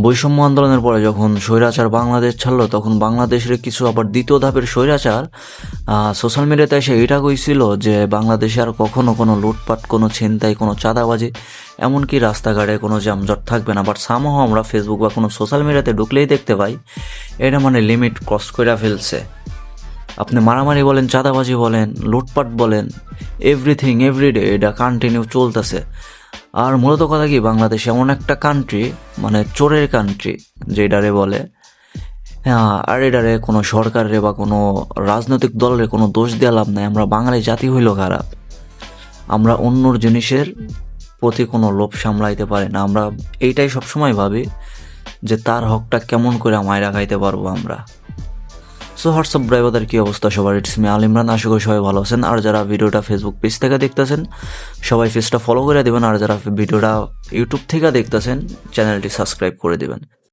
বৈষম্য আন্দোলনের পরে যখন স্বৈরাচার বাংলাদেশ ছাড়লো, তখন বাংলাদেশের কিছু আবার দ্বিতীয় ধাপের স্বৈরাচার সোশ্যাল মিডিয়াতে এসে এটা কইছিল যে বাংলাদেশে আর কখনো কোনো লুটপাট, কোনো ছিনতাই, কোনো চাঁদাবাজি, এমনকি রাস্তাঘাটে কোনো যানজট থাকবে না। বাট সামহাও আমরা ফেসবুক বা কোনো সোশ্যাল মিডিয়াতে ঢুকলেই দেখতে পাই এটা মানে লিমিট ক্রস করে ফেলছে। আপনি মারামারি বলেন, চাঁদাবাজি বলেন, লুটপাট বলেন, এভরিথিং এভরিডে এটা কন্টিনিউ চলতেছে। আর মূলত কথা কি, বাংলাদেশ এমন একটা কান্ট্রি, মানে চোরের কান্ট্রি যেটারে বলে। হ্যাঁ, আর এটারে কোনো সরকারের বা কোনো রাজনৈতিক দলের কোনো দোষ দেওয়া লাভ নাই। আমরা বাঙালি জাতি হইল খারাপ, আমরা অন্যর জিনিসের প্রতি কোনো লোভ সামলাইতে পারি না। আমরা এইটাই সবসময় ভাবি যে তার হকটা কেমন করে মাইরা খাইতে পারবো আমরা। সো হোয়াটসঅ্যাপ ড্রাইভারদের কী অবস্থা সবার, ইটস মি আল ইমরান। আশা করি সবাই ভালো আছেন। আর যারা ভিডিওটা ফেসবুক পেজ থেকে দেখতেছেন সবাই পেজটা ফলো করে দেবেন, আর যারা ভিডিওটা ইউটিউব থেকে দেখতেছেন চ্যানেলটি সাবস্ক্রাইব করে দেবেন।